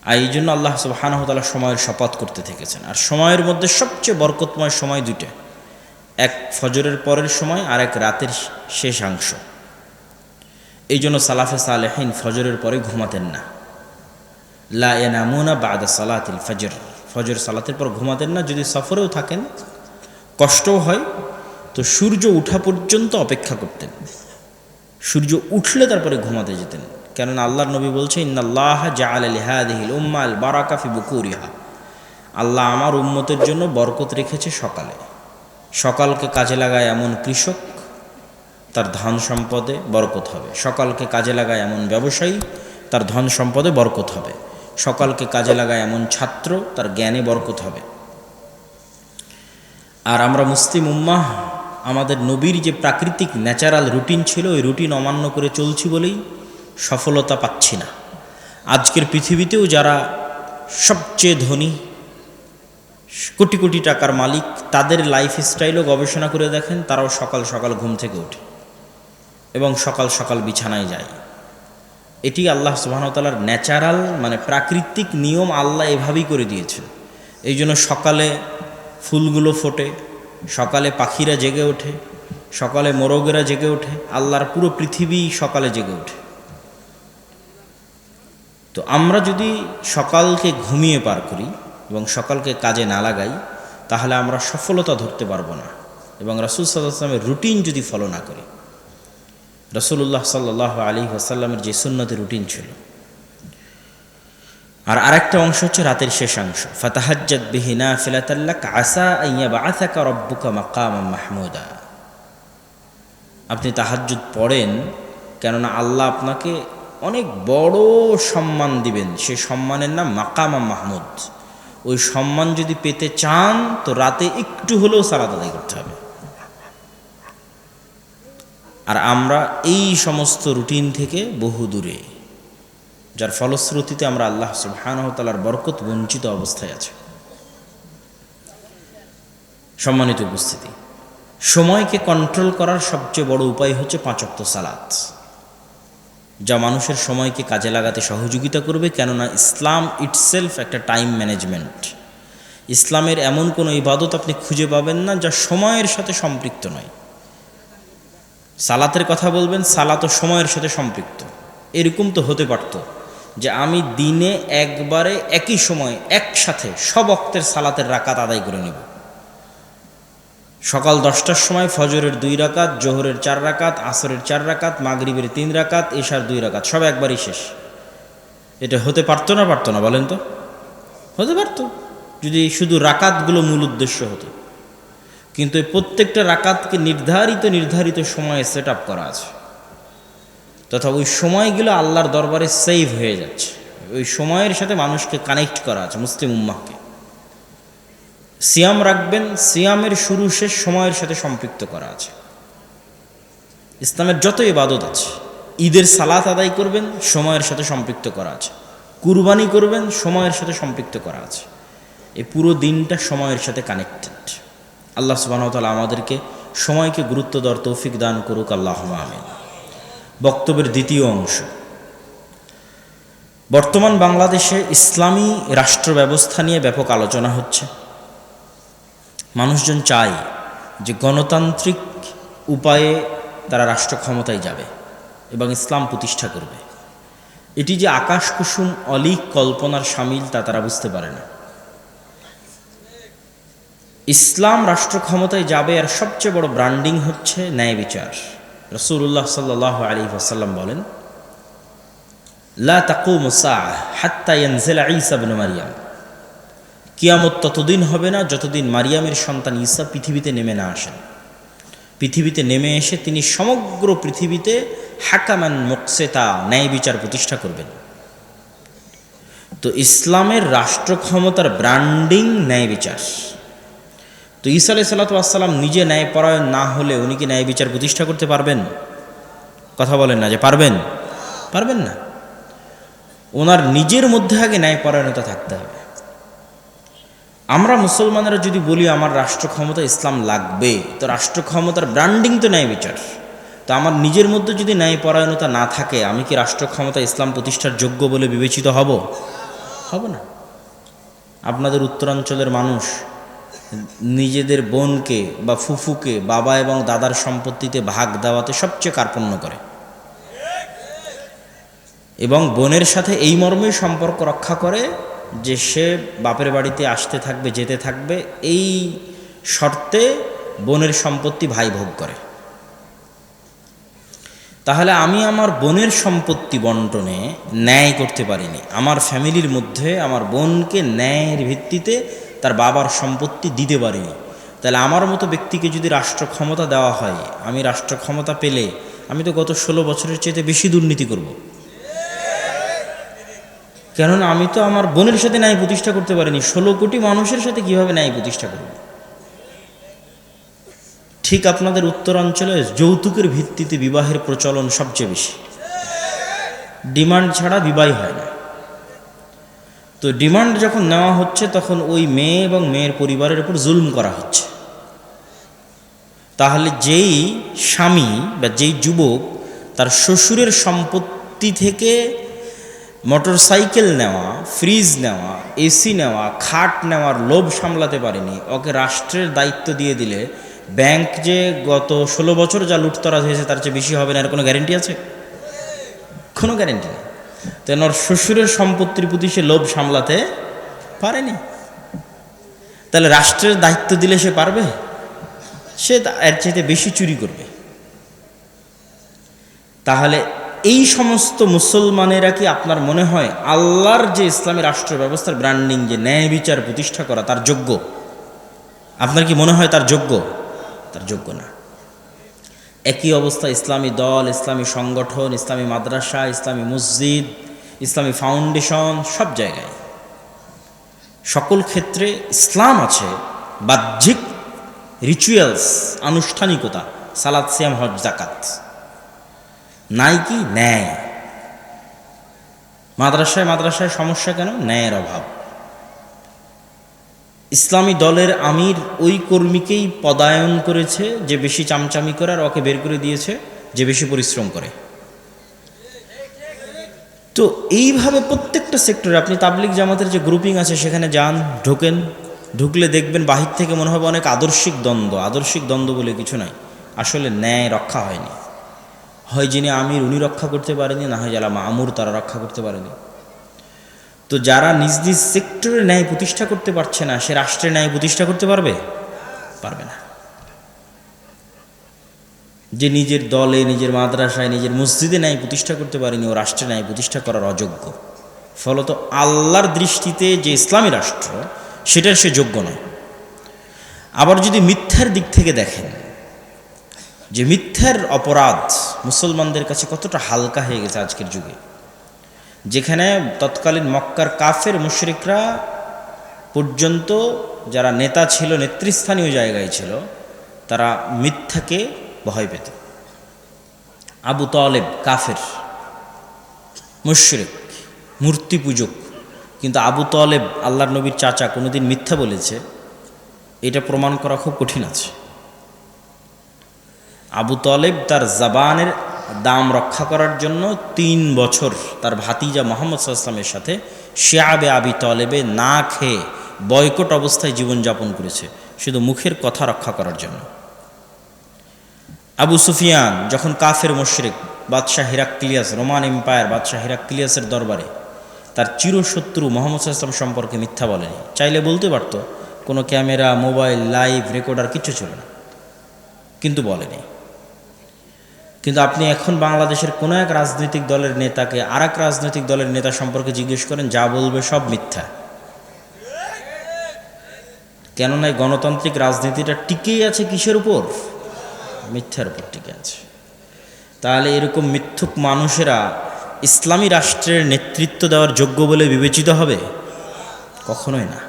আর এই জন্য আল্লাহ সুবহানাহু ওয়া তাআলা সময়ের শপথ করতে থেকেছেন। আর সময়ের মধ্যে সবচেয়ে বরকতময় সময় দুইটা, এক ফজরের পরের সময় আর এক রাতের শেষাংশ। এই জন্য সালাফে সালেহিন ফজরের পরে ঘুমাতেন না। লা ইয়ানামুনা বা'দা সালাতিল ফজর, ফজর সালাতের পর ঘুমাতেন না। যদি সফরেও থাকেন, কষ্টও হয়, তো সূর্য উঠা পর্যন্ত অপেক্ষা করতেন। সূর্য উঠলে তারপরে ঘুমাতে যেতেন। কেননা আল্লাহর নবী বলছে, ইন্নাল্লাহা জাআলা লিহাযিহিল উম্মাল বারাকা ফি বুকুরিহা, আল্লাহ আমার উম্মতের জন্য বরকত রেখেছে সকালে। সকালকে কাজে লাগায় এমন কৃষক, তার ধন সম্পদে বরকত হবে। সকালকে কাজে লাগায় এমন ব্যবসায়ী, তার ধন সম্পদে বরকত হবে। সকালকে কাজে লাগায় এমন ছাত্র, তার জ্ঞানে বরকত হবে। আর আমরা মুসলিম উম্মাহ আমাদের নবীর যে প্রাকৃতিক ন্যাচারাল রুটিন ছিল, ওই রুটিন অমান্য করে চলছি বলেই সফলতা পাচ্ছি না। আজকের পৃথিবীতেও যারা সবচেয়ে ধনী, কোটি কোটি টাকার মালিক, তাদের লাইফস্টাইলও গবেষণা করে দেখেন, তারাও সকাল সকাল ঘুম থেকে ওঠে এবং সকাল সকাল বিছানায় যায়। এটি আল্লাহ সুবহানাহু ওয়া তাআলার ন্যাচারাল, মানে প্রাকৃতিক নিয়ম, আল্লাহ এভাবেই করে দিয়েছেন। এই জন্য সকালে ফুলগুলো ফোটে, সকালে পাখিরা জেগে ওঠে, সকালে মোরগেরা জেগে ওঠে, আল্লাহর পুরো পৃথিবী সকালে জেগে ওঠে। তো আমরা যদি সকালকে ঘুমিয়ে পার করি এবং সকালকে কাজে না লাগাই, তাহলে আমরা সফলতা ধরতে পারবো না। এবং রাসূল সাল্লাল্লাহু আলাইহি ওয়াসাল্লামের রুটিন যদি ফলো না করি, রাসূলুল্লাহ সাল্লাল্লাহু আলাইহি ওয়াসাল্লামের যে সুন্নতের রুটিন ছিল। আর আরেকটা অংশ হচ্ছে রাতের শেষাংশ, ফাতাহাজ্জাদ বিহি নাফিলাতাল লাক আসা আন ইয়াবআসাকা রাব্বুকা মাকামান মাহমুদা। আপনি তাহাজ্জুদ পড়েন, কেননা আল্লাহ আপনাকে অনেক বড় সম্মান দিবেন। সেই সম্মানের নাম মাকাম মাহমুদ। ওই সম্মান যদি পেতে চান, তো রাতে একটু হলেও সালাত আদায় করতে হবে। আর আমরা এই সমস্ত রুটিন থেকে বহু দূরে, যার ফলশ্রুতিতে আমরা আল্লাহ সুবহানাহু ওয়া তাআলার বরকত বঞ্চিত অবস্থায় আছি। সম্মানিত উপস্থিতি, সময়কে কন্ট্রোল করার সবচেয়ে বড় উপায় হচ্ছে 5 ওয়াক্ত সালাত, যা মানুষের সময়কে কাজে লাগাতে সহযোগিতা করবে। কেননা ইসলাম ইটসেলফ একটা টাইম ম্যানেজমেন্ট। ইসলামের এমন কোনো ইবাদত আপনি খুঁজে পাবেন না যা সময়ের সাথে সম্পৃক্ত নয়। সালাতের কথা বলবেন, সালাতও সময়ের সাথে সম্পৃক্ত। এরকম তো হতে পারত যে আমি দিনে একবারে একই সময় একসাথে সব ওয়াক্তের সালাতের রাকাত আদায় করে নেব। সকাল 10টার সময় ফজরের 2 রাকাত, জোহরের 4 রাকাত, আসরের 4 রাকাত, মাগরিবের 3 রাকাত, এশার 2 রাকাত, সব একবারই শেষ। এটা হতে পারতো না? পারতো না? বলেন তো। হতে পারতো যদি শুধু রাকাতগুলো মূল উদ্দেশ্য হতো। কিন্তু এই প্রত্যেকটা রাকাতকে নির্ধারিত সময়ে সেট আপ করা আছে, তথা ওই সময়গুলো আল্লাহর দরবারে সেভ হয়ে যাচ্ছে। ওই সময়ের সাথে মানুষকে কানেক্ট করা আছে, মুসলিম উম্মাহকে। সিয়াম রাখবেন, সিয়ামের শুরু শেষ সময়ের সাথে সম্পৃক্ত করা আছে। ইসলামের যত ইবাদত আছে, ঈদের সালাত আদায় করবেন, সময়ের সাথে সম্পৃক্ত করা আছে। কুরবানি করবেন, সময়ের সাথে সম্পৃক্ত করা আছে। এই পুরো দিনটা সময়ের সাথে কানেক্টেড। আল্লাহ সুবহানাহু ওয়া তাআলা আমাদেরকে সময়কে গুরুত্ব দেওয়ার তৌফিক দান করুক, আল্লাহুম্মা আমিন। বক্তব্যের দ্বিতীয় অংশ, বর্তমান বাংলাদেশে ইসলামী রাষ্ট্র ব্যবস্থা নিয়ে ব্যাপক আলোচনা হচ্ছে। মানুষজন চায় যে গণতান্ত্রিক উপায়ে তারা রাষ্ট্র ক্ষমতায় যাবে এবং ইসলাম প্রতিষ্ঠা করবে। এটি যে আকাশ কুসুম অলীক কল্পনার শামিল, তা তারা বুঝতে পারে না। ইসলাম রাষ্ট্র ক্ষমতায় যাবে, আর সবচেয়ে বড় ব্র্যান্ডিং হচ্ছে ন্যায় বিচার। রাসূলুল্লাহ সাল্লাল্লাহু আলাইহি ওয়াসাল্লাম বলেন, লা তাকুমু সাআহ হাত্তা ইয়ানজিলা ঈসা ইবনে মারইয়াম। কিয়ামত ততদিন হবে না যতদিন মারিয়ামের সন্তান ঈসা পৃথিবীতে নেমে না আসেন। পৃথিবীতে নেমে এসে তিনি সমগ্র পৃথিবীতে হাকামান মুকসিতা, ন্যায় বিচার প্রতিষ্ঠা করবেন। তো ইসলামের রাষ্ট্র ক্ষমতার ব্র্যান্ডিং ন্যায় বিচার। তো ঈসা আলাইহিস সালাতু ওয়াস সালাম নিজে ন্যায়পরায়ণ না হলে উনি কি ন্যায় বিচার প্রতিষ্ঠা করতে পারবেন? কথা বলেন না যে পারবেন? পারবেন না। ওনার নিজের মধ্যে আগে ন্যায়পরায়ণতা থাকতে হবে। আমরা মুসলমানেরা যদি বলি আমার রাষ্ট্র ক্ষমতা ইসলাম লাগবে, তো রাষ্ট্র ক্ষমতার ব্র্যান্ডিং তো ন্যায় বিচার। তো আমার নিজের মধ্যে যদি ন্যায়পরায়ণতা না থাকে, আমি কি রাষ্ট্র ক্ষমতা ইসলাম প্রতিষ্ঠার যোগ্য বলে বিবেচিত হব? হবে না। আপনাদের উত্তরাঞ্চলের মানুষ নিজেদের বোনকে বা ফুফুকে বাবা এবং দাদার সম্পত্তিতে ভাগ দেওয়াতে সবচেয়ে কার্পণ্য করে, এবং বোনের সাথে এই মর্মেই সম্পর্ক রক্ষা করে যে সে বাপের বাড়িতে আসতে থাকবে, যেতে থাকবে, এই শর্তে বোনের সম্পত্তি ভাই ভোগ করে। তাহলে আমি আমার বোনের সম্পত্তি বন্টনে ন্যায় করতে পারিনি, আমার ফ্যামিলির মধ্যে আমার বোনকে ন্যায়ের ভিত্তিতে তার বাবার সম্পত্তি দিতে পারিনি। তাহলে আমার মতো ব্যক্তিকে যদি রাষ্ট্র ক্ষমতা দেওয়া হয়, আমি রাষ্ট্র ক্ষমতা পেলে আমি তো গত 16 বছরের চেয়ে বেশি দুর্নীতি করব, কেননা আমি তো আমার বোনের সাথে ন্যায় প্রতিষ্ঠা করতে পারিনি। 16 কোটি মানুষের সাথে কিভাবে ন্যায় প্রতিষ্ঠা করব? ঠিক আপনাদের উত্তরাঞ্চলে যৌতুকের ভিত্তিতে বিবাহের প্রচলন সবচেয়ে বেশি, ডিমান্ড ছাড়া বিবাহ হয় না। তো ডিমান্ড যখন নেওয়া হচ্ছে তখন ওই মেয়ে এবং মেয়ের পরিবারের উপর জুলুম করা হচ্ছে। তাহলে যেই স্বামী বা যেই যুবক তার শ্বশুরের সম্পত্তি থেকে মোটরসাইকেল নেওয়া, ফ্রিজ নেওয়া, এসি নেওয়া, খাট নেওয়ার লোভ সামলাতে পারেনি, ওকে রাষ্ট্রের দায়িত্ব দিয়ে দিলে ব্যাংক যে গত 16 বছর যা লুটতরাজ হয়েছে তার চেয়ে বেশি হবে না, এর কোনো গ্যারেন্টি আছে? কোনো গ্যারেন্টি নেই। তেন ওর শ্বশুরের সম্পত্তির প্রতি সে লোভ সামলাতে পারেনি। তাহলে রাষ্ট্রের দায়িত্ব দিলে সে পারবে? সে এর চাইতে বেশি চুরি করবে। তাহলে এই সমস্ত মুসলমানেরা কি আপনার মনে হয় আল্লাহর যে ইসলামী রাষ্ট্র ব্যবস্থার ব্র্যান্ডিং, যে ন্যায় বিচার প্রতিষ্ঠা করা, তার যোগ্য? আপনার কি মনে হয় তার যোগ্য? তার যোগ্য না। একই অবস্থা ইসলামী দল, ইসলামী সংগঠন, ইসলামী মাদ্রাসা, ইসলামী মসজিদ, ইসলামী ফাউন্ডেশন, সব জায়গায় সকল ক্ষেত্রে ইসলাম আছে, বাহ্যিক রিচুয়ালস, আনুষ্ঠানিকতা, সালাত, সিয়াম, হজ, যাকাত, নাই কি ন্যায়। মাদ্রাসায় সমস্যা কেন? ন্যায়ের অভাব। ইসলামী দলের আমির ওই কর্মীকেই পদায়ন করেছে যে বেশি চামচামি করে, আর ওকে বের করে দিয়েছে যে বেশি পরিশ্রম করে। তো এইভাবে প্রত্যেকটা সেক্টরে আপনি তাবলিগ জামাতের যে গ্রুপিং আছে সেখানে যান, ঢুকলে দেখবেন বাহির থেকে মনে হবে অনেক আদর্শিক দ্বন্দ্ব বলে কিছু নাই। আসলে ন্যায় রক্ষা হয়নি। হয় যিনি আমির উনি রক্ষা করতে পারেনি, না হয় যারা মামুর তারা রক্ষা করতে পারেনি। তো যারা নিজ নিজ সেক্টরে ন্যায় প্রতিষ্ঠা করতে পারছে না, সে রাষ্ট্রে ন্যায় প্রতিষ্ঠা করতে পারবে? পারবে না। যে নিজের দলে, নিজের মাদ্রাসায়, নিজের মসজিদে ন্যায় প্রতিষ্ঠা করতে পারেনি, ও রাষ্ট্রে ন্যায় প্রতিষ্ঠা করার অযোগ্য। ফলত আল্লাহর দৃষ্টিতে যে ইসলামী রাষ্ট্র, সেটার সে যোগ্য নয়। আবার যদি মিথ্যার দিক থেকে দেখেন, যে মিথ্যার অপরাধ মুসলমানদের কাছে কতটা হালকা হয়ে গেছে আজকের যুগে, যেখানে তৎকালীন মক্কার কাফের মুশরিকরা পর্যন্ত যারা নেতা ছিল, নেতৃস্থানীয় জায়গায় ছিল, তারা মিথ্যাকে ভয় পেত। আবু তালেব কাফের, মুশরিক, মূর্তি পূজক, কিন্তু আবু তালেব আল্লাহর নবীর চাচা, কোনোদিন মিথ্যা বলেছে এটা প্রমাণ করা খুব কঠিন আছে। আবু তালেব তার জবানের দাম রক্ষা করার জন্য 3 বছর তার ভাতিজা মুহাম্মদ সাল্লাল্লাহু আলাইহি ওয়াসাল্লামের সাথে শিয়াবে আবি তালেবে না খেয়ে বয়কট অবস্থায় জীবনযাপন করেছে, শুধু মুখের কথা রক্ষা করার জন্য। আবু সুফিয়ান যখন কাফের মুশরিক, বাদশাহ হিরাক্লিয়াস, রোমান এম্পায়ার বাদশাহ হিরাক্লিয়াসের দরবারে তার চিরশত্রু মুহাম্মদ সাল্লাল্লাহু আলাইহি ওয়াসাল্লাম সম্পর্কে মিথ্যা বলেনি। চাইলে বলতে পারত, কোনো ক্যামেরা, মোবাইল, লাইভ রেকর্ডার কিচ্ছু ছিল না, কিন্তু বলেনি। কিন্তু আপনি এখন বাংলাদেশের কোনো এক রাজনৈতিক দলের নেতাকে আর এক রাজনৈতিক দলের নেতা সম্পর্কে জিজ্ঞেস করেন, যা বলবে সব মিথ্যা। কেননা এই গণতান্ত্রিক রাজনীতিটা টিকেই আছে কিসের উপর? মিথ্যার উপর টিকে আছে। তাহলে এরকম মিথ্যুক মানুষেরা ইসলামী রাষ্ট্রের নেতৃত্ব দেওয়ার যোগ্য বলে বিবেচিত হবে? কখনোই না।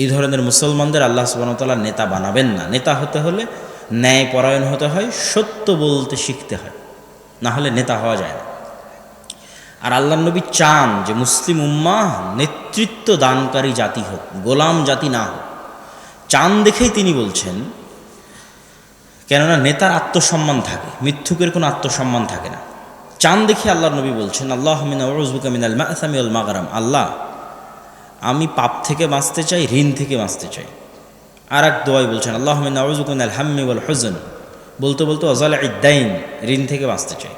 এই ধরনের মুসলমানদের আল্লাহ সুবহানাহু ওয়া তাআলা নেতা বানাবেন না। নেতা হতে হলে ন্যায় পরায়ণ হতে হয়, সত্য বলতে শিখতে হয়, না হলে নেতা হওয়া যায় না। আর আল্লাহর নবী চান যে মুসলিম উম্মাহ নেতৃত্ব দানকারী জাতি হোক, গোলাম জাতি না হোক। চান দেখেই তিনি বলছেন, কেননা নেতার আত্মসম্মান থাকে, মিথ্যুকের কোনো আত্মসম্মান থাকে না। চান দেখে আল্লাহর নবী বলছেন, আল্লাহুম্মা ইন্নী আউযু বিকা মিনাল মা'সামি ওয়াল মাগরাম, আল্লাহ আমি পাপ থেকে বাঁচতে চাই, ঋণ থেকে বাঁচতে চাই। আর এক দোয়াই বলছেন আল্লাহুম্মা ইন্নী আউযু বিকা মিনাল হাম্মি ওয়াল হুজন, বলতে বলতে ওয়াজালাইদ দাইন, ঋণ থেকে বাঁচতে চাই।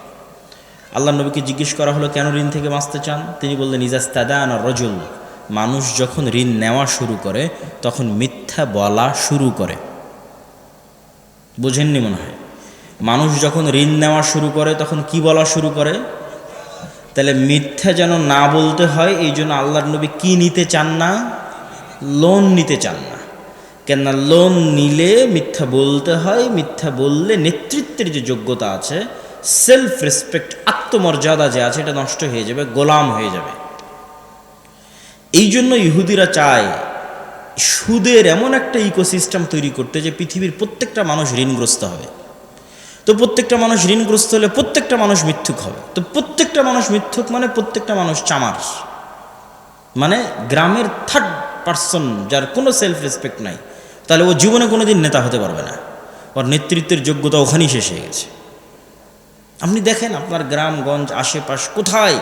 আল্লাহ নবীকে জিজ্ঞেস করা হলো কেন ঋণ থেকে বাঁচতে চান? তিনি বললেন ইজাস্তাদানা রাজুল, মানুষ যখন ঋণ নেওয়া শুরু করে তখন মিথ্যা বলা শুরু করে। বোঝেননি মনে হয়? মানুষ যখন ঋণ নেওয়া শুরু করে তখন কি বলা শুরু করে? তাহলে মিথ্যা যেন না বলতে হয়, এই জন্য আল্লাহর নবী কি নিতে চান না? লোন নিতে চান না। কেননা লোন নিলে মিথ্যা বলতে হয়, মিথ্যা বললে নেতৃত্বের যে যোগ্যতা আছে, সেলফ রেসপেক্ট, আত্মমর্যাদা যে আছে, এটা নষ্ট হয়ে যাবে, গোলাম হয়ে যাবে। এই জন্য ইহুদিরা চায় সুদের এমন একটা ইকোসিস্টেম তৈরি করতে যে পৃথিবীর প্রত্যেকটা মানুষ ঋণগ্রস্ত হবে। তো প্রত্যেকটা মানুষ ঋণগ্রস্ত হলে প্রত্যেকটা মানুষ মিথ্যুক হবে। তো প্রত্যেকটা মানুষ মিথ্যুক মানে প্রত্যেকটা মানুষ চামার, মানে গ্রামের থার্ড পার্সন যার কোনো সেলফ রেসপেক্ট নাই, তাহলে ও জীবনে কোনো দিন নেতা হতে পারবে না। ওর নেতৃত্বের যোগ্যতা ওখানেই শেষ হয়ে গেছে। আপনি দেখেন আপনার গ্রামগঞ্জ আশেপাশ কোথায়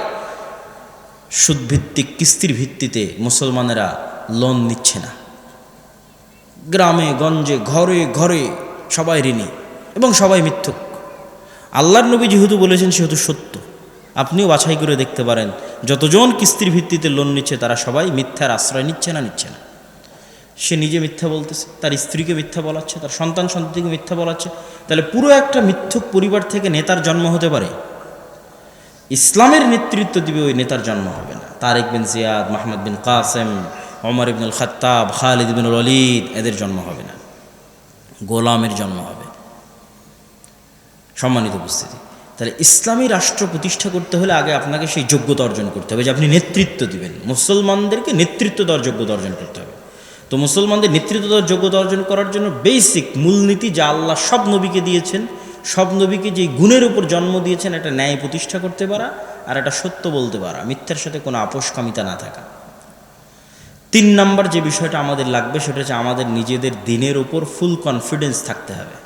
সুদভিত্তিক কিস্তির ভিত্তিতে মুসলমানেরা লোন নিচ্ছে না? গ্রামে গঞ্জে ঘরে ঘরে সবাই ঋণী এবং সবাই মিথ্যুক। আল্লাহর নবী যেহেতু বলেছেন সেহেতু সত্য। আপনিও বাছাই করে দেখতে পারেন, যতজন কিস্তির ভিত্তিতে লোন নিচ্ছে তারা সবাই মিথ্যার আশ্রয় নিচ্ছে না সে নিজে মিথ্যা বলতেছে, তার স্ত্রীকে মিথ্যা বলাচ্ছে, তার সন্তান সন্ততিকে মিথ্যা বলাচ্ছে। তাহলে পুরো একটা মিথ্যুক পরিবার থেকে নেতার জন্ম হতে পারে? ইসলামের নেতৃত্ব দিবে ওই নেতার জন্ম হবে না। তারেক বিন জিয়াদ, মোহাম্মদ বিন কাসেম, ওমর ইবনুল খাত্তাব, খালিদ ইবনুল ওয়ালিদ, এদের জন্ম হবে না, গোলামের জন্ম হবে। সম্মানিত উপস্থিতি, তাহলে ইসলামী রাষ্ট্র প্রতিষ্ঠা করতে হলে আগে আপনাকে সেই যোগ্যতা অর্জন করতে হবে যে আপনি নেতৃত্ব দিবেন, মুসলমানদেরকে নেতৃত্ব দেওয়ার যোগ্যতা অর্জন করতে হবে। তো মুসলমানদের নেতৃত্ব দেওয়ার যোগ্যতা অর্জন করার জন্য বেসিক মূলনীতি যা আল্লাহ সব নবীকে দিয়েছেন, সব নবীকে যে গুণের উপর জন্ম দিয়েছেন, একটা ন্যায় প্রতিষ্ঠা করতে পারা আর একটা সত্য বলতে পারা, মিথ্যার সাথে কোনো আপোষকামিতা না থাকা। 3 নাম্বার যে বিষয়টা আমাদের লাগবে সেটা হচ্ছে আমাদের নিজেদের দিনের উপর ফুল কনফিডেন্স থাকতে হবে।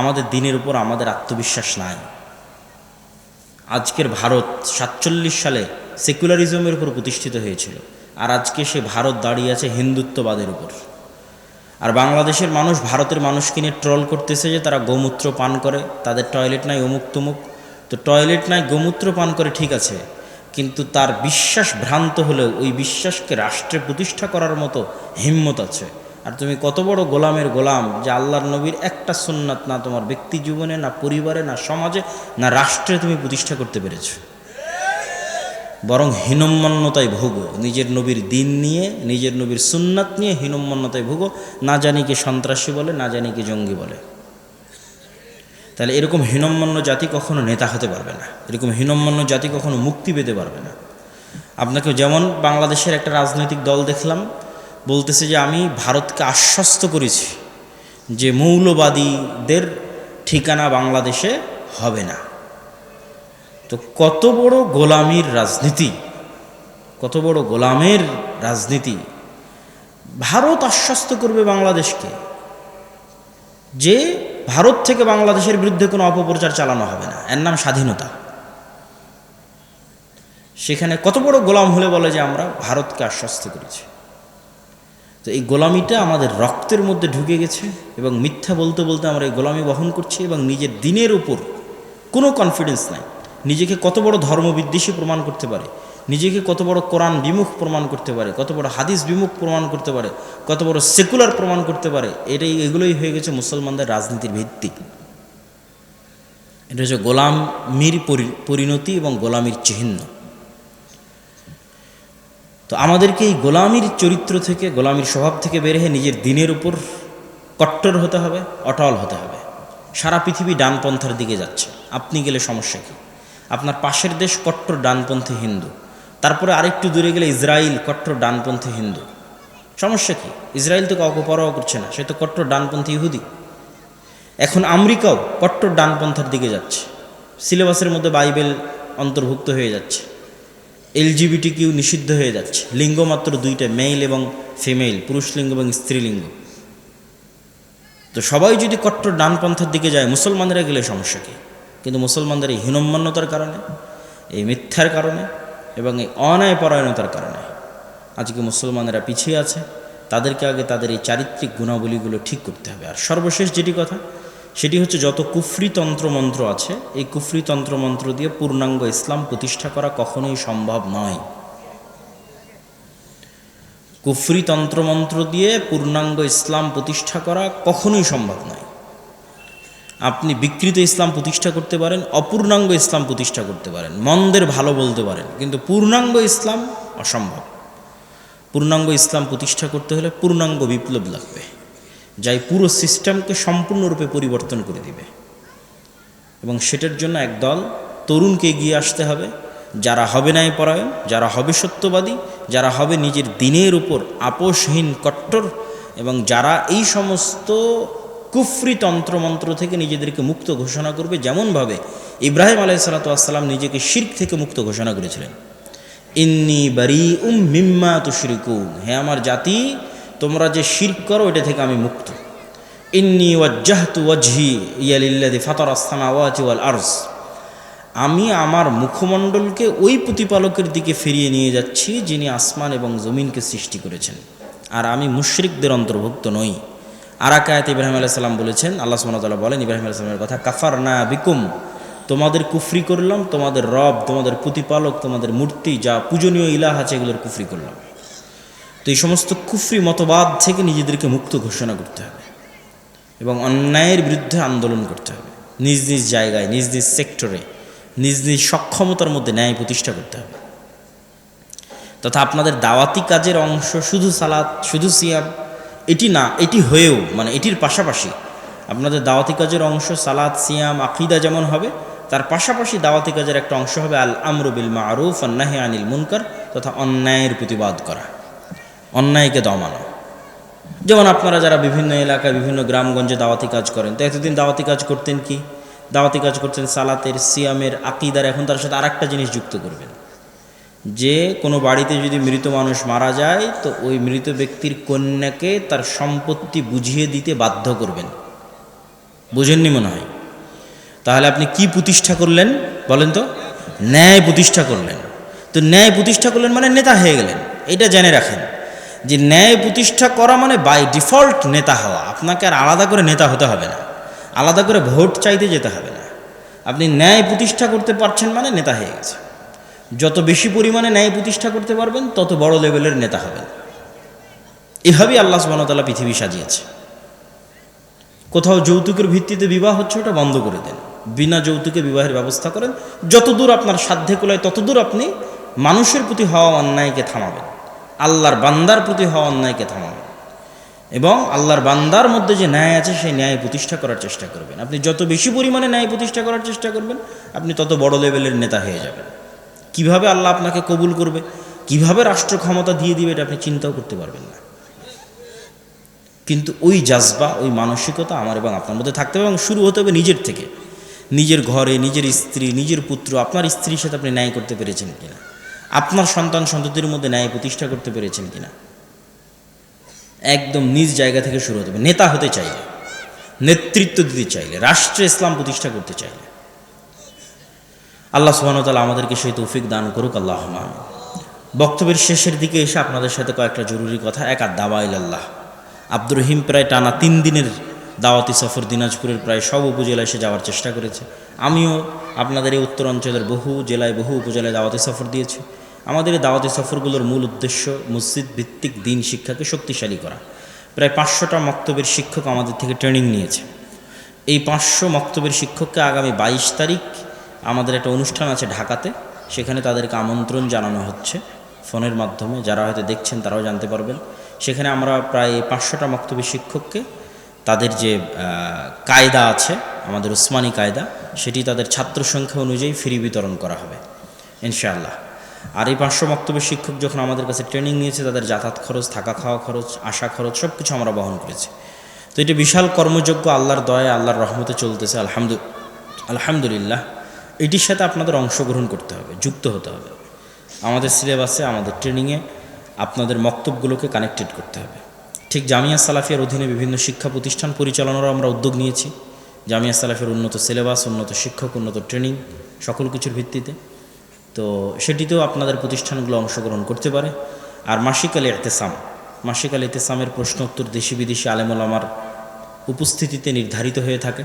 আমাদের দিনের উপর আমাদের আত্মবিশ্বাস নাই। আজকের ভারত 47 সালে সেকুলারিজমের উপর প্রতিষ্ঠিত হয়েছিল, আর আজকে সে ভারত দাঁড়িয়ে আছে হিন্দুত্ববাদের উপর। আর বাংলাদেশের মানুষ ভারতের মানুষকে নিয়ে ট্রল করতেছে যে তারা গোমূত্র পান করে, তাদের টয়লেট নাই, অমুক তমুক। তো টয়লেট নাই, গোমূত্র পান করে, ঠিক আছে, কিন্তু তার বিশ্বাস ভ্রান্ত হলেও ওই বিশ্বাসকে রাষ্ট্রে প্রতিষ্ঠা করার মতো হিম্মত আছে। আর তুমি কত বড় গোলামের গোলাম যে আল্লাহর নবীর একটা সুন্নাত না তোমার ব্যক্তি জীবনে, না পরিবারে, না সমাজে, না রাষ্ট্রে তুমি প্রতিষ্ঠা করতে পেরেছো। বরং হীনম্মন্যতায় ভোগো, নিজের নবীর দিন নিয়ে, নিজের নবীর সুন্নাত নিয়ে হীনম্মন্যতায় ভোগো। না জানি কে সন্ত্রাসী বলে, না জানি কে জঙ্গি বলে। তাহলে এরকম হীনম্মন্য জাতি কখনো নেতা হতে পারবে না, এরকম হীনম্মন্য জাতি কখনো মুক্তি পেতে পারবে না। আপনাকে যেমন বাংলাদেশের একটা রাজনৈতিক দল দেখলাম বলতেছে যে আমি ভারতকে আশ্বস্ত করেছি যে মৌলবাদীদের ঠিকানা বাংলাদেশে হবে না। তো কত বড় গোলামির রাজনীতি, কত বড় গোলামের রাজনীতি! ভারত আশ্বস্ত করবে বাংলাদেশকে যে ভারত থেকে বাংলাদেশের বিরুদ্ধে কোনো অপপ্রচার চালানো হবে না, এর নাম স্বাধীনতা। সেখানে কত বড় গোলাম হলে বলে যে আমরা ভারতকে আশ্বস্ত করেছি। তো এই গোলামিটা আমাদের রক্তের মধ্যে ঢুকে গেছে এবং মিথ্যা বলতে বলতে আমরা এই গোলামি বহন করছি এবং নিজের দিনের উপর কোনো কনফিডেন্স নাই। নিজেকে কত বড় ধর্মবিদ্বেষী প্রমাণ করতে পারে, নিজেকে কত বড় কোরআন বিমুখ প্রমাণ করতে পারে, কত বড় হাদিস বিমুখ প্রমাণ করতে পারে, কত বড় সেকুলার প্রমাণ করতে পারে, এগুলোই হয়ে গেছে মুসলমানদের রাজনীতির ভিত্তি। এটা হচ্ছে গোলামির পরিণতি এবং গোলামির চিহ্ন। তো আমাদেরকে এই গোলামির চরিত্র থেকে, গোলামির স্বভাব থেকে বের হয়ে নিজের দিনের উপর কট্টর হতে হবে, অটল হতে হবে। সারা পৃথিবী ডানপন্থার দিকে যাচ্ছে, আপনি গেলে সমস্যা কী? আপনার পাশের দেশ কট্টর ডানপন্থী হিন্দু, তারপরে আরেকটু দূরে গেলে ইসরায়েল কট্টর ডানপন্থী হিন্দু, সমস্যা কী? ইসরায়েল তো কাউকে পরোয়া করছে না, সে তো কট্টর ডানপন্থী ইহুদি। এখন আমেরিকাও কট্টর ডানপন্থার দিকে যাচ্ছে, সিলেবাসের মধ্যে বাইবেল অন্তর্ভুক্ত হয়ে যাচ্ছে, LGBTQ নিষিদ্ধ হয়ে যাচ্ছে, লিঙ্গ মাত্র 2টা, মেল এবং ফিমেল, পুরুষ লিঙ্গ এবং স্ত্রীলিঙ্গ। তো সবাই যদি কট্টর ডানপন্থার দিকে যায়, মুসলমানরা গেলে সমস্যা কী? কিন্তু মুসলমানদের এই হীনম্মন্যতার কারণে, এই মিথ্যার কারণে এবং এই অন্যায় পরায়ণতার কারণে আজকে মুসলমানেরা পিছিয়ে আছে, তাদেরকে আগে তাদের এই চারিত্রিক গুণাবলীগুলো ঠিক করতে হবে। আর সর্বশেষ যেটি কথা, সেটি হচ্ছে যত কুফরি তন্ত্রমন্ত্র আছে, এই কুফরি তন্ত্রমন্ত্র দিয়ে পূর্ণাঙ্গ ইসলাম প্রতিষ্ঠা করা কখনোই সম্ভব নয়। কুফরি তন্ত্রমন্ত্র দিয়ে পূর্ণাঙ্গ ইসলাম প্রতিষ্ঠা করা কখনোই সম্ভব নয়। আপনি বিকৃত ইসলাম প্রতিষ্ঠা করতে পারেন, অপূর্ণাঙ্গ ইসলাম প্রতিষ্ঠা করতে পারেন, মন্দের ভালো বলতে পারেন, কিন্তু পূর্ণাঙ্গ ইসলাম অসম্ভব। পূর্ণাঙ্গ ইসলাম প্রতিষ্ঠা করতে হলে পূর্ণাঙ্গ বিপ্লব লাগবে, যাই পুরো সিস্টেমকে সম্পূর্ণরূপে পরিবর্তন করে দিবে। এবং সেটার জন্য একদল তরুণকে এগিয়ে আসতে হবে, যারা হবে ন্যায়পরায়ণ, যারা হবে সত্যবাদী, যারা হবে নিজের দিনের উপর আপোষহীন কট্টর, এবং যারা এই সমস্ত কুফরি তন্ত্রমন্ত্র থেকে নিজেদেরকে মুক্ত ঘোষণা করবে, যেমনভাবে ইব্রাহিম আলাইহিসসালাম নিজেকে শিরক থেকে মুক্ত ঘোষণা করেছিলেন। ইন্নী বারীউম মিম্মা তুশরিকুন, হে আমার জাতি, তোমরা যে শিরক করো এটা থেকে আমি মুক্ত। ইন্নী ওয়াজ্জাহতু ওয়াজহি লিল্লাযী ফাতারাস সামাওয়াতি ওয়াল আরজ, আমি আমার মুখমণ্ডলকে ওই প্রতিপালকের দিকে ফিরিয়ে নিয়ে যাচ্ছি যিনি আসমান এবং জমিনকে সৃষ্টি করেছেন, আর আমি মুশরিকদের অন্তর্ভুক্ত নই। আর এক আয়াতে ইব্রাহিম আলাইহিস সালাম বলেছেন, আল্লাহ সুবহানাহু ওয়া তাআলা বলেন ইব্রাহিম আলাইহিস সালামের কথা, কাফারনা বিকুম, তোমাদের কুফরি করলাম, তোমাদের রব, তোমাদের প্রতিপালক, তোমাদের মূর্তি, যা পূজনীয় ইলাহ আছে এগুলোর কুফরি করলাম। তো এই সমস্ত কুফরি মতবাদ থেকে নিজেদেরকে মুক্ত ঘোষণা করতে হবে এবং অন্যায়ের বিরুদ্ধে আন্দোলন করতে হবে। নিজ নিজ জায়গায়, নিজ নিজ সেক্টরে, নিজ নিজ সক্ষমতার মধ্যে ন্যায় প্রতিষ্ঠা করতে হবে। তথা আপনাদের দাওয়াতি কাজের অংশ শুধু সালাত, শুধু সিয়াম এটি না, এটি হয়েও মানে এটির পাশাপাশি আপনাদের দাওয়াতি কাজের অংশ সালাত, সিয়াম, আকীদা যেমন হবে, তার পাশাপাশি দাওয়াতি কাজের একটা অংশ হবে আল আমরু বিল মারুফ ওয়ান নাহি আনিল মুনকার, তথা অন্যায়ের প্রতিবাদ করা, অন্যায়কে দমানো। যেমন আপনারা যারা বিভিন্ন এলাকায় বিভিন্ন গ্রামগঞ্জে দাওয়াতি কাজ করেন, তো এতদিন দাওয়াতি কাজ করতেন কি? দাওয়াতি কাজ করতেন সালাতের, সিয়ামের, আকীদার। এখন তার সাথে আরেকটা জিনিস যুক্ত করবেন, যে কোনো বাড়িতে যদি মৃত মানুষ মারা যায় তো ওই মৃত ব্যক্তির কন্যাকে তার সম্পত্তি বুঝিয়ে দিতে বাধ্য করবেন। বুঝেননি মনে হয়? তাহলে আপনি কি প্রতিষ্ঠা করলেন বলেন তো? ন্যায় প্রতিষ্ঠা করলেন। তো ন্যায় প্রতিষ্ঠা করলেন মানে নেতা হয়ে গেলেন। এটা জেনে রাখেন যে ন্যায় প্রতিষ্ঠা করা মানে বাই ডিফল্ট নেতা হওয়া। আপনাকে আর আলাদা করে নেতা হতে হবে না, আলাদা করে ভোট চাইতে যেতে হবে না। আপনি ন্যায় প্রতিষ্ঠা করতে পারছেন মানে নেতা হয়ে গেছে। যত বেশি পরিমাণে ন্যায় প্রতিষ্ঠা করতে পারবেন তত বড় লেভেলের নেতা হবেন। এভাবেই আল্লাহ সুবহানাহু ওয়া তাআলা পৃথিবী সাজিয়েছে। কোথাও যৌতুকের ভিত্তিতে বিবাহ হচ্ছে, ওটা বন্ধ করে দেন, বিনা যৌতুকে বিবাহের ব্যবস্থা করেন। যতদূর আপনার সাধ্যে কুলায় ততদূর আপনি মানুষের প্রতি হওয়া অন্যায়কে থামাবেন, আল্লাহর বান্দার প্রতি হওয়া অন্যায়কে থামাবেন, এবং আল্লাহর বান্দার মধ্যে যে ন্যায় আছে সেই ন্যায় প্রতিষ্ঠা করার চেষ্টা করবেন। আপনি যত বেশি পরিমাণে ন্যায় প্রতিষ্ঠা করার চেষ্টা করবেন, আপনি তত বড় লেভেলের নেতা হয়ে যাবেন। কিভাবে আল্লাহ আপনাকে কবুল করবে, কিভাবে রাষ্ট্র ক্ষমতা দিয়ে দিবে, এটা আপনি চিন্তাও করতে পারবেন না। কিন্তু ওই জাজবা, ওই মানসিকতা আমার এবং আপনার মধ্যে থাকতে হবে, এবং শুরু হতে হবে নিজের থেকে। নিজের ঘরে, নিজের স্ত্রী, নিজের পুত্র, আপনার স্ত্রীর সাথে আপনি ন্যায় করতে পেরেছেন কিনা, আপনার সন্তান সন্ততির মধ্যে ন্যায় প্রতিষ্ঠা করতে পেরেছেন কিনা। একদম নিজ জায়গা থেকে শুরু হতে হবে। নেতা হতে চাইলে, নেতৃত্ব দিতে চাইলে, রাষ্ট্রে ইসলাম প্রতিষ্ঠা করতে চাইলে। আল্লাহ সুবহানাহু ওয়া তাআলা আমাদেরকে সেই তৌফিক দান করুক, আল্লাহুম্মা আমিন। বক্তব্যের শেষের দিকে এসে আপনাদের সাথে কয়েকটা জরুরি কথা। এক, আদ-দাওয়া ইলাল্লাহ। আব্দুর রহিম প্রায় টানা 3 দিনের দাওয়াতি সফর দিনাজপুরের প্রায় সব উপজেলায় এসে যাওয়ার চেষ্টা করেছে। আমিও আপনাদের এই উত্তর অঞ্চলের বহু জেলায়, বহু উপজেলায় দাওয়াতি সফর দিয়েছি। আমাদের এই দাওয়াতি সফরগুলোর মূল উদ্দেশ্য মসজিদ ভিত্তিক দিন শিক্ষাকে শক্তিশালী করা। প্রায় 500টা মক্তবের শিক্ষক আমাদের থেকে ট্রেনিং নিয়েছে। এই 500 মক্তবের শিক্ষককে আগামী 22 তারিখ আমাদের একটা অনুষ্ঠান আছে ঢাকাতে, সেখানে তাদেরকে আমন্ত্রণ জানানো হচ্ছে ফোনের মাধ্যমে। যারা হয়তো দেখছেন তারাও জানতে পারবেন। সেখানে আমরা প্রায় 500টা মক্তবের শিক্ষককে তাদের যে কায়দা আছে, আমাদের উসমানী কায়দা, সেটি তাদের ছাত্র সংখ্যা অনুযায়ী ফ্রি বিতরণ করা হবে ইনশাআল্লাহ। আর এই 500 মক্তবের শিক্ষক যখন আমাদের কাছে ট্রেনিং নিয়েছে, তাদের যাতায়াত খরচ, থাকা খাওয়া খরচ, আসা খরচ সব কিছু আমরা বহন করেছি। তো এটা বিশাল কর্মযোগ্য, আল্লাহর দয়া, আল্লাহর রহমতে চলতেছে আলহামদুলিল্লাহ। এটির সাথে আপনাদের অংশগ্রহণ করতে হবে, যুক্ত হতে হবে। আমাদের সিলেবাসে, আমাদের ট্রেনিংয়ে আপনাদের মক্তবগুলোকে কানেক্টেড করতে হবে। ঠিক জামিয়া সালাফিয়ার অধীনে বিভিন্ন শিক্ষা প্রতিষ্ঠান পরিচালনারও আমরা উদ্যোগ নিয়েছি। জামিয়া সালাফিয়ার উন্নত সিলেবাস, উন্নত শিক্ষক, উন্নত ট্রেনিং, সকল কিছুর ভিত্তিতে। তো সেটিতেও আপনাদের প্রতিষ্ঠানগুলো অংশগ্রহণ করতে পারে। আর মাসিক আল ইতিসাম, মাসিক আল ইতিসামের প্রশ্ন উত্তর দেশি বিদেশি আলেম ওলামার উপস্থিতিতে নির্ধারিত হয়ে থাকে।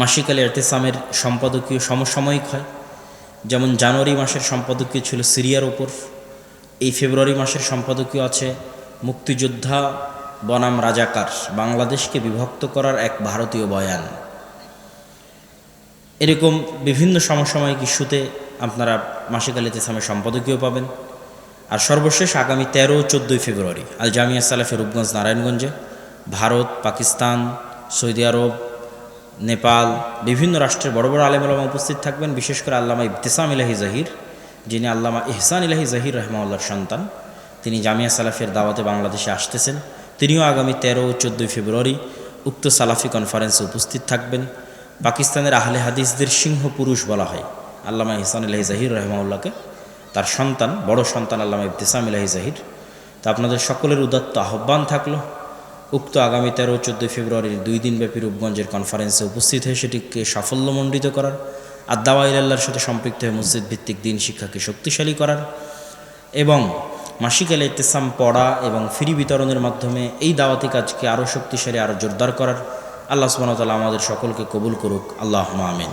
মাসিক আল ইতিসামের সম্পাদকীয় সমসাময়িক হয়, যেমন জানুয়ারি মাসের সম্পাদকীয় ছিল সিরিয়ার ওপর, এই ফেব্রুয়ারি মাসের সম্পাদকীয় আছে মুক্তিযোদ্ধা বনাম রাজাকার, বাংলাদেশকে বিভক্ত করার এক ভারতীয় বয়ান। এরকম বিভিন্ন সমসাময়িক ইস্যুতে আপনারা মাসিক আল ইতিসামের সম্পাদকীয় পাবেন। আর সর্বশেষ আগামী 13 ও 14 ফেব্রুয়ারি আল জামিয়া সালাফি রূপগঞ্জ নারায়ণগঞ্জে ভারত, পাকিস্তান, সৌদি আরব, নেপাল, বিভিন্ন রাষ্ট্রের বড় বড় আলেম ওলামা উপস্থিত থাকবেন। বিশেষ করে আল্লামা ইবতিসাম ইলাহি জহির, যিনি আল্লামা ইহসান ইলাহি জহির রহমাউল্লাহর সন্তান, তিনি জামিয়া সালাফির দাওয়াতে বাংলাদেশে আসতেছেন। তিনিও আগামী 13 ও 14 ফেব্রুয়ারি উক্ত সালাফি কনফারেন্সে উপস্থিত থাকবেন। পাকিস্তানের আহলে হাদিসদের সিংহ পুরুষ বলা হয় আল্লামা ইহসান ইলাহি জহির রহমাউল্লাহকে, তার সন্তান, বড় সন্তান আল্লামা ইবতিসাম ইলাহি জহির। তা আপনাদের সকলের উদাত্ত আহ্বান থাকলো উক্ত আগামী 13 ও 14 ফেব্রুয়ারির 2 দিনব্যাপী রূপগঞ্জের কনফারেন্সে উপস্থিত হয়ে সেটিকে সাফল্যমণ্ডিত করার, আর দাওয়া ইলাল্লাহর সাথে সম্পৃক্ত হয়ে মসজিদ ভিত্তিক দিন শিক্ষাকে শক্তিশালী করার এবং মাসিক আল ইতিসাম পড়া এবং ফ্রি বিতরণের মাধ্যমে এই দাওয়াতি কাজকে আরও শক্তিশালী, আরও জোরদার করার। আল্লাহ সুবহানাহু ওয়া তাআলা আমাদের সকলকে কবুল করুক, আল্লাহুম্মা আমিন।